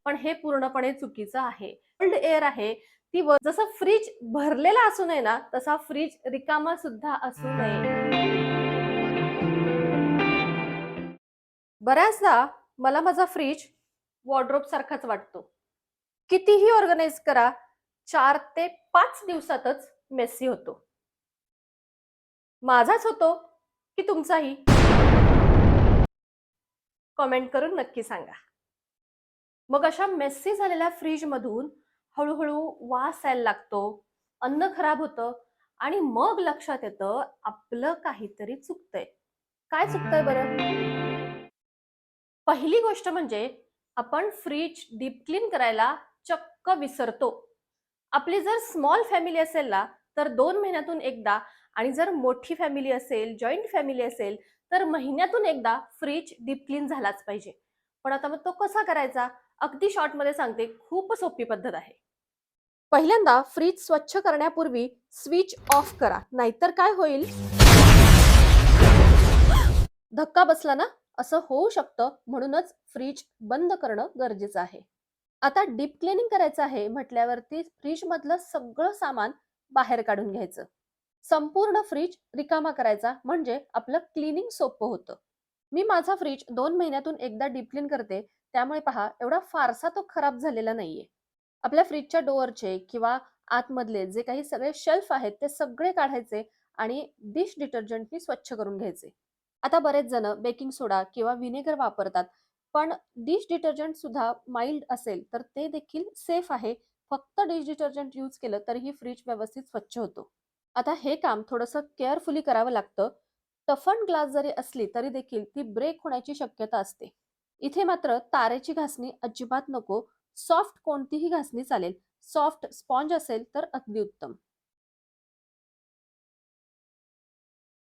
पण हे पूर्णपणे चुकीचं आहे. कोल्ड एअर आहे ती जसं फ्रीज भरलेला असू नये ना, तसा फ्रीज रिकामा सुद्धा असू नये. बऱ्याचदा मला माझा फ्रीज वॉर्डरोब सारखाच वाटतो. कितीही ऑर्गनाइज करा, 4 ते 5 दिवसातच मेसी होतो. माझाच होतो की तुमचाही? कमेंट करून नक्की सांगा. मग अशा मेसी झालेल्या फ्रीजमधून हळू-हळू वास यायला लागतो, अन्न खराब होतं आणि मग लक्षात येतं आपलं काहीतरी चुकतंय. काय चुकतंय बरं? पहिली गोष्ट म्हणजे आपण फ्रीज डीप क्लीन करायला चक्क विसरतो. आपली जर स्मॉल फॅमिली असेल ना, तर 2 महिन्यातून एकदा आणि जर मोठी फॅमिली असेल, जॉइंट फॅमिली असेल, तर महिन्यातून एकदा फ्रीज डीप क्लीन झालाच पाहिजे. पण आता मग तो कसा करायचा? अगदी शॉर्टमध्ये सांगते, खूप सोपी पद्धत आहे. पहिल्यांदा फ्रीज स्वच्छ करण्यापूर्वी स्विच ऑफ करा. नाहीतर काय होईल? धक्का बसला ना? असं होऊ शकतं. म्हणूनच फ्रीज बंद करणं गरजेचं आहे. आता डीप क्लिनिंग करायचं आहे म्हटल्यावरती फ्रीजमधलं सगळं सामान बाहेर काढून घ्यायचं. संपूर्ण फ्रीज रिकामा करायचा म्हणजे आपलं क्लिनिंग सोपं होतं. मी माझा फ्रीज 2 महिन्यातून एकदा डीप क्लीन करते. त्यामुळे पहा एवढा फारसा तो खराब झालेला नाहीये. आपल्या फ्रीजच्या डोअरचे किंवा आतमधले जे काही सगळे शेल्फ आहेत ते सगळे काढायचे आणि डिश डिटर्जंटनी स्वच्छ करून घ्यायचे. आता बरेच जण बेकिंग सोडा किंवा व्हिनेगर वापरतात. पण डिश डिटर्जंट सुद्धा माइल्ड असेल तर ते देखील सेफ आहे. फक्त डिश डिटर्जंट यूज केलं तरीही फ्रीज व्यवस्थित स्वच्छ होतो. आता हे काम थोडंसं केअरफुली करावं लागतं. टफन ग्लास जरी असली तरी देखील ती ब्रेक होण्याची शक्यता असते. इथे मात्र तारेची घासणी अजिबात नको. सॉफ्ट कोणतीही घासणी चालेल. सॉफ्ट स्पॉन्ज असेल तर अगदी उत्तम.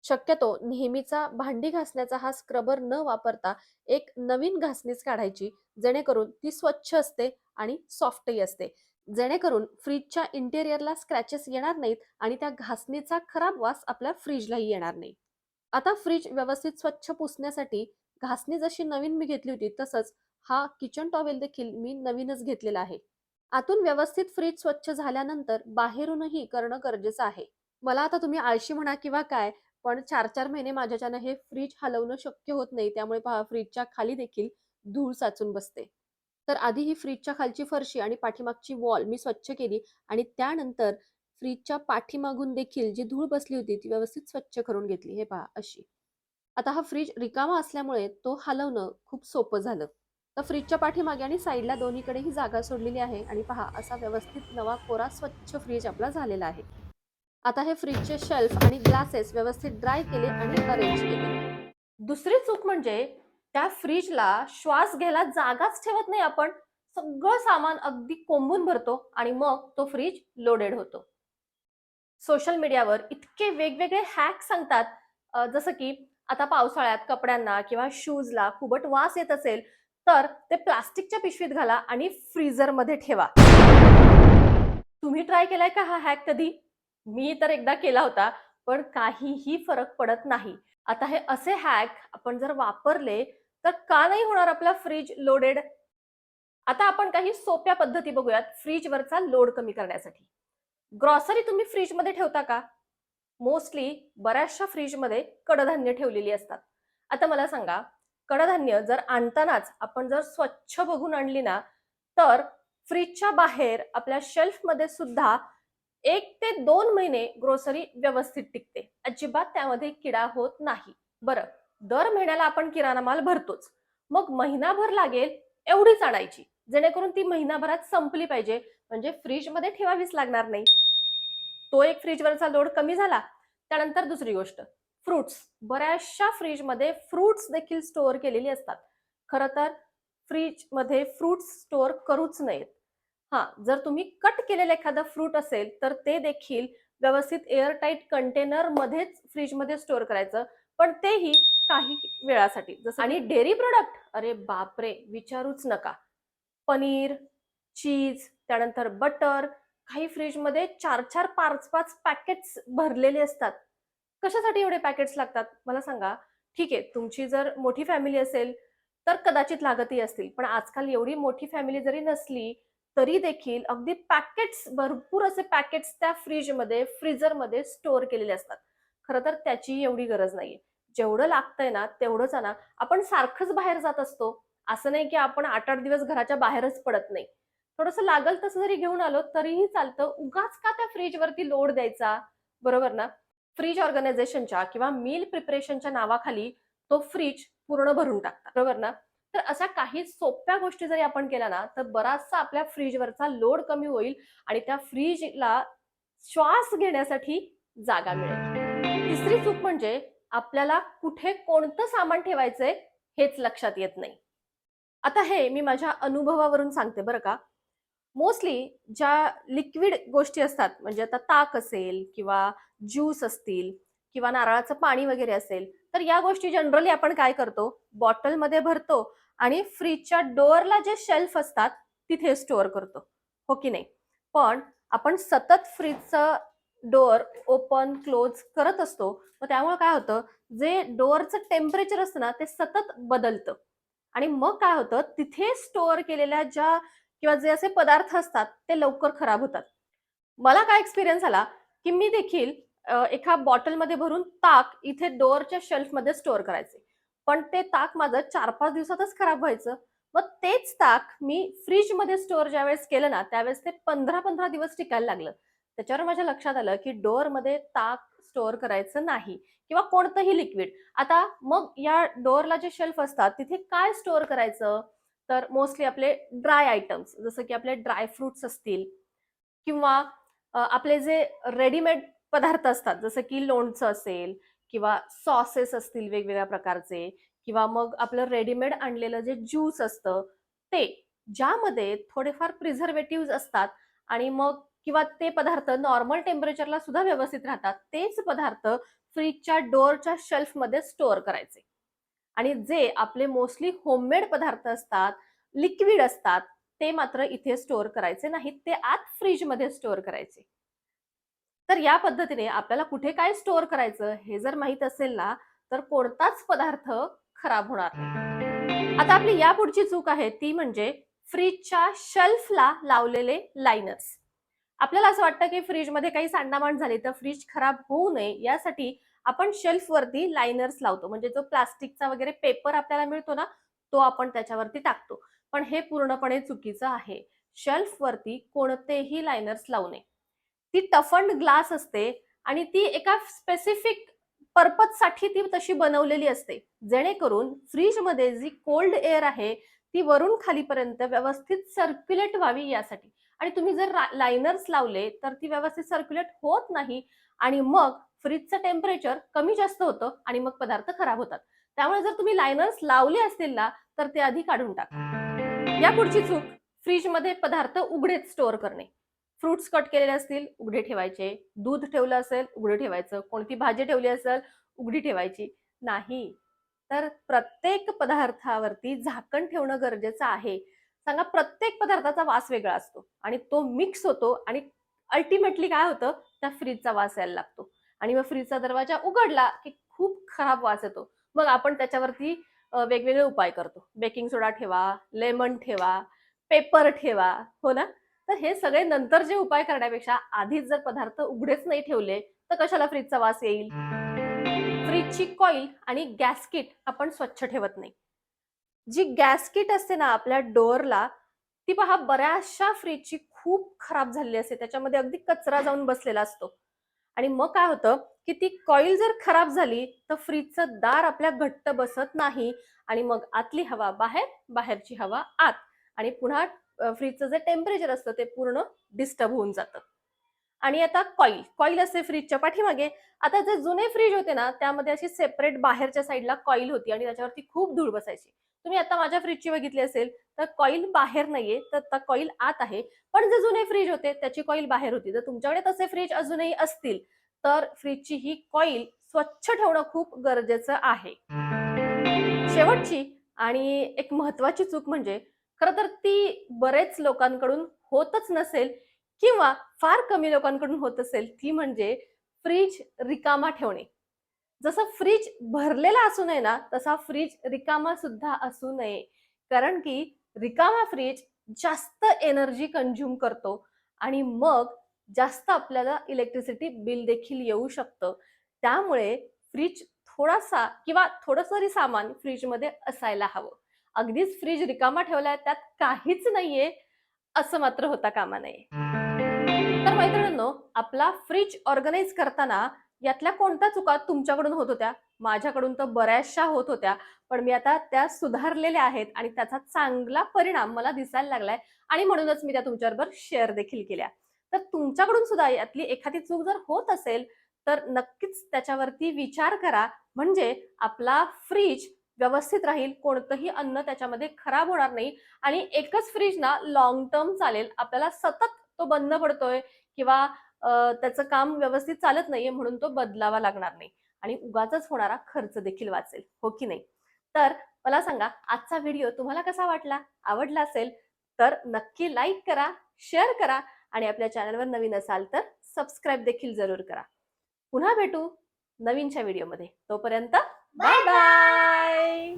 शक्यतो नेहमीचा भांडी घासण्याचा हा स्क्रबर न वापरता एक नवीन घासणीच काढायची, जेणेकरून ती स्वच्छ असते आणि सॉफ्टही असते. जेणेकरून फ्रीजच्या इंटेरियरला स्क्रॅचेस येणार नाहीत आणि त्या घासणीचा खराब वास आपल्या फ्रीजलाही येणार नाही. आता फ्रीज व्यवस्थित स्वच्छ पुसण्यासाठी घासणी जशी नवीन मी घेतली होती, तसंच हा किचन टॉवेल देखील मी नवीनच घेतलेला आहे. आतून व्यवस्थित फ्रीज स्वच्छ झाल्यानंतर बाहेरूनही करणं गरजेचं आहे. मला आता तुम्ही आळशी म्हणा किंवा काय, पण 4-4 महिने माझ्याच्यानं हे फ्रीज हलवणं शक्य होत नाही. त्यामुळे पहा फ्रीजच्या खाली देखील धूळ साचून बसते. तर आधी ही फ्रीजच्या खालची फरशी आणि पाठीमागची वॉल मी स्वच्छ केली आणि त्यानंतर फ्रीजच्या पाठीमागून देखील जी धूळ बसली होती ती व्यवस्थित स्वच्छ करून घेतली. हे पहा अशी. आता हा फ्रीज रिकामा असल्यामुळे तो हलवणं खूप सोपं झालं. तर फ्रीजच्या पाठीमागे आणि साईडला दोन्हीकडेही जागा सोडलेली आहे आणि पहा असा व्यवस्थित नवा कोरा स्वच्छ फ्रीज आपला झालेला आहे. आता हे फ्रीजचे शेल्फ आणि ग्लासेस व्यवस्थित ड्राय केले आणि अरेंज केले. दुसरी चूक म्हणजे त्या फ्रीजला श्वास घ्यायला जागाच ठेवत नाही आपण. सगळं सामान अगदी कोंबून भरतो आणि मग तो फ्रीज लोडेड होतो. सोशल मीडियावर इतके वेगवेगळे हॅक सांगतात, जसं की आता पावसाळ्यात कपड्यांना किंवा शूजला खूपच वास येत असेल, तर ते प्लास्टिकच्या पिशवीत घाला आणि फ्रीझरमध्ये ठेवा. तुम्ही ट्राय केलाय का हा हॅक कधी? मी तर एकदा केला होता, पण काहीही फरक पडत नाही. आता हे असे हॅक आपण जर वापरले, तर का नाही होणार आपला फ्रिज लोडेड? आता आपण काही सोप्या पद्धती बघूयात फ्रिजवरचा लोड कमी करण्यासाठी. ग्रॉसरी तुम्ही फ्रिजमध्ये ठेवता का? मोस्टली बऱ्याचशा फ्रिजमध्ये कडधान्य ठेवलेली असतात. आता मला सांगा, कडधान्य जर आणतानाच आपण जर स्वच्छ बघून आणली ना, तर फ्रिजच्या बाहेर आपल्या शेल्फमध्ये सुद्धा 1 ते 2 महिने ग्रोसरी व्यवस्थित टिकते. अजिबात त्यामध्ये किडा होत नाही. बरं, दर महिन्याला आपण किराणा माल भरतोच. मग महिनाभर लागेल एवढीच आणायची, जेणेकरून ती महिनाभरात संपली पाहिजे, म्हणजे फ्रिजमध्ये ठेवावीच लागणार नाही. तो एक फ्रिजवरचा लोड कमी झाला. त्यानंतर दुसरी गोष्ट, फ्रुट्स. बऱ्याचशा फ्रिजमध्ये फ्रुट्स देखील स्टोअर केलेली असतात. खरं तर फ्रिजमध्ये फ्रुट्स स्टोअर करूच नयेत. हां, जर तुम्ही कट केलेलं एखादं फ्रूट असेल, तर ते देखील व्यवस्थित एअरटाईट कंटेनरमध्येच फ्रिजमध्ये स्टोअर करायचं. पण तेही काही वेळासाठी. जसं आणि डेअरी प्रॉडक्ट, अरे बापरे! विचारूच नका. पनीर, चीज, त्यानंतर बटर, काही फ्रिजमध्ये 4-4, 5-5 पॅकेट्स भरलेले असतात. कशासाठी एवढे पॅकेट्स लागतात मला सांगा? ठीक आहे, तुमची जर मोठी फॅमिली असेल, तर कदाचित लागतही असतील. पण आजकाल एवढी मोठी फॅमिली जरी नसली, तरी देखील अगदी पॅकेट्स, भरपूर असे पॅकेट्स त्या फ्रिजमध्ये, फ्रीझरमध्ये स्टोअर केलेले असतात. खरं तर त्याची एवढी गरज नाहीये. जेवढं लागतंय ना, तेवढंच आणा. आपण सारखंच बाहेर जात असतो. असं नाही की आपण 8-8 दिवस घराच्या बाहेरच पडत नाही. थोडंसं लागल तसं जरी घेऊन आलो तरीही चालतं. उगाच का त्या फ्रिजवरती लोड द्यायचा, बरोबर ना? फ्रिज ऑर्गनायझेशनच्या किंवा मील प्रिपरेशनच्या नावाखाली तो फ्रिज पूर्ण भरून टाकतात, बरोबर ना? तर अशा काही सोप्या गोष्टी जरी आपण केल्या ना, तर बराचसा आपल्या फ्रिजवरचा लोड कमी होईल आणि त्या फ्रिजला श्वास घेण्यासाठी जागा मिळेल. तिसरी चूक म्हणजे आपल्याला कुठे कोणतं सामान ठेवायचंय हेच लक्षात येत नाही. आता हे मी माझ्या अनुभवावरून सांगते बरं का. मोस्टली ज्या लिक्विड गोष्टी असतात, म्हणजे आता ताक असेल किंवा ज्यूस असतील किंवा नारळाचं पाणी वगैरे असेल, तर या गोष्टी जनरली आपण काय करतो, बॉटलमध्ये भरतो आणि फ्रिजच्या डोअरला जे शेल्फ असतात तिथे स्टोअर करतो, हो की नाही? पण आपण सतत फ्रिजचं डोअर ओपन क्लोज करत असतो. मग त्यामुळे काय होतं, जे डोअरचं टेम्परेचर असतं ना, ते सतत बदलतं आणि मग काय होतं, तिथे स्टोअर केलेल्या ज्या किंवा जे असे पदार्थ असतात ते लवकर खराब होतात. मला काय एक्सपिरियन्स आला, की मी देखील एका बॉटलमध्ये भरून ताक इथे डोअरच्या शेल्फमध्ये स्टोअर करायचे. पण ते ताक माझं 4-5 दिवसातच खराब व्हायचं. मग तेच ताक मी फ्रिजमध्ये स्टोअर ज्यावेळेस केलं ना, त्यावेळेस ते 15-15 दिवस टिकायला लागलं. त्याच्यावर माझ्या लक्षात आलं, की डोअरमध्ये ताक स्टोअर करायचं नाही किंवा कोणतंही लिक्विड. आता मग या डोअरला जे शेल्फ असतात तिथे काय स्टोअर करायचं? तर मोस्टली आपले ड्राय आयटम्स, जसं की आपले ड्राय फ्रुट्स असतील किंवा आपले जे रेडीमेड पदार्थ असतात, जसं की लोणचं असेल किंवा सॉसेस असतील वेगवेगळ्या प्रकारचे किंवा मग आपलं रेडीमेड आणलेलं जे ज्यूस असतं ते, ज्यामध्ये थोडेफार प्रिझर्व्हेटिव्हज असतात आणि मग किंवा ते पदार्थ नॉर्मल टेम्परेचरला सुद्धा व्यवस्थित राहतात. तेच पदार्थ फ्रिजच्या डोअरच्या शेल्फमध्ये स्टोअर करायचे. आणि जे आपले मोस्टली होममेड पदार्थ असतात, लिक्विड असतात, ते मात्र इथे स्टोअर करायचे नाहीत. ते आत फ्रिजमध्ये स्टोअर करायचे. तर या पद्धतीने आपल्याला कुठे काय स्टोअर करायचं हे जर माहीत असेल ना, तर कोणताच पदार्थ खराब होणार नाही. आता आपली यापुढची चूक आहे ती म्हणजे फ्रिजच्या शेल्फला लावलेले लाइनर्स. आपल्याला असं वाटतं की फ्रिजमध्ये काही सांडामांड झाली तर फ्रिज खराब होऊ नये यासाठी आपण शेल्फवरती लाइनर्स लावतो. म्हणजे जो प्लास्टिकचा वगैरे पेपर आपल्याला मिळतो ना, तो आपण त्याच्यावरती टाकतो. पण हे पूर्णपणे चुकीचं आहे. शेल्फवरती कोणतेही लाइनर्स लावू नये. ती टफन्ड ग्लास असते आणि ती एका स्पेसिफिक पर्पजसाठी ती तशी बनवलेली असते. जेणेकरून फ्रिजमध्ये जी कोल्ड एअर आहे, ती वरून खालीपर्यंत व्यवस्थित सर्क्युलेट व्हावी यासाठी. आणि तुम्ही जर लाइनर्स लावले, तर ती व्यवस्थित सर्क्युलेट होत नाही आणि मग फ्रिजचं टेम्परेचर कमी जास्त होतं आणि मग पदार्थ खराब होतात. त्यामुळे जर तुम्ही लाइनर्स लावले असतील ना, तर ते आधी काढून टाका. यापुढची चूक, फ्रिजमध्ये पदार्थ उघडेच स्टोअर करणे. फ्रुट्स कट केलेले असतील, उघडे ठेवायचे. दूध ठेवलं असेल, उघडं ठेवायचं. कोणती भाजी ठेवली असेल, उघडी ठेवायची नाही. तर प्रत्येक पदार्थावरती झाकण ठेवणं गरजेचं आहे. सांगा, प्रत्येक पदार्थाचा वास वेगळा असतो आणि तो मिक्स होतो आणि अल्टिमेटली काय होतं, त्या फ्रिजचा वास यायला लागतो आणि मग फ्रिजचा दरवाजा उघडला की खूप खराब वास येतो. मग आपण त्याच्यावरती वेगवेगळे उपाय करतो. बेकिंग सोडा ठेवा, लेमन ठेवा, पेपर ठेवा, हो ना? तर हे सगळे नंतर जे उपाय करण्यापेक्षा आधीच जर पदार्थ उघडेच नाही ठेवले, तर कशाला फ्रिजचा वास येईल? फ्रिजची कॉईल आणि गॅस्केट आपण स्वच्छ ठेवत नाही. जी गॅस्केट असते ना आपल्या डोअरला, ती पहा बऱ्याचशा फ्रिजची खूप खराब झालेली असते. त्याच्यामध्ये अगदी कचरा जाऊन बसलेला असतो. आणि मग काय होतं, की ती कॉईल जर खराब झाली, तर फ्रिजचं दार आपल्या घट्ट बसत नाही आणि मग आतली हवा बाहेर, बाहेरची हवा आत आणि पुन्हा फ्रिजचं जे टेम्परेचर असतं ते पूर्ण डिस्टर्ब होऊन जातं. आणि आता कॉईल, कॉईल असते फ्रिजच्या पाठीमागे. आता जे जुने फ्रिज होते ना, त्यामध्ये अशी सेपरेट बाहेरच्या साईडला कॉईल होती आणि त्याच्यावरती खूप धूळ बसायची. तुम्ही आता माझ्या फ्रिजची बघितली असेल, तर कॉईल बाहेर नाहीये, तर आता कॉईल आत आहे. पण जे जुने फ्रिज होते, त्याची कॉईल बाहेर होती. जर तुमच्याकडे तसे फ्रिज अजूनही असतील, तर फ्रिजची ही कॉईल स्वच्छ ठेवणं खूप गरजेचं आहे. शेवटची आणि एक महत्वाची चूक म्हणजे खरं तर ती बरेच लोकांकडून होतच नसेल किंवा फार कमी लोकांकडून होत असेल, ती म्हणजे फ्रिज रिकामा ठेवणे. जसं फ्रिज भरलेला असू नये ना, तसा फ्रिज रिकामा सुद्धा असू नये. कारण की रिकामा फ्रिज जास्त एनर्जी कंझ्युम करतो आणि मग जास्त आपल्याला इलेक्ट्रिसिटी बिल देखील येऊ शकतं. त्यामुळे फ्रिज थोडासा किंवा थोडंसं तरी सामान फ्रिजमध्ये असायला हवं. अगदीच फ्रिज रिकामा ठेवलाय, त्यात काहीच नाहीये, असं मात्र होता कामा नये. तर मैत्रिणींनो, आपला फ्रिज ऑर्गनाइज करताना यातल्या कोणत्या चुका तुमच्याकडून होत होत्या? माझ्याकडून तर बऱ्याचशा होत होत्या. पण मी आता त्या सुधारलेल्या आहेत आणि त्याचा चांगला परिणाम मला दिसायला लागलाय आणि म्हणूनच मी त्या तुमच्याबरोबर शेअर देखील केल्या. तर तुमच्याकडून सुद्धा यातली एखादी चूक जर होत असेल, तर नक्कीच त्याच्यावरती विचार करा. म्हणजे आपला फ्रिज व्यवस्थित राहील, कोणतंही अन्न त्याच्यामध्ये खराब होणार नाही आणि एकच फ्रिज ना लाँग टर्म चालेल. आपल्याला सतत तो बंद पडतोय किंवा त्याचं काम व्यवस्थित चालत नाहीये म्हणून तो बदलावा लागणार नाही आणि उगाचच होणारा खर्च देखील वाचेल, हो की नाही? तर मला सांगा, आजचा व्हिडिओ तुम्हाला कसा वाटला? आवडला असेल तर नक्की लाईक करा, शेअर करा आणि आपल्या चॅनलवर नवीन असाल तर सबस्क्राईब देखील जरूर करा. पुन्हा भेटू नवीनच्या व्हिडिओमध्ये. तोपर्यंत बाय बाय.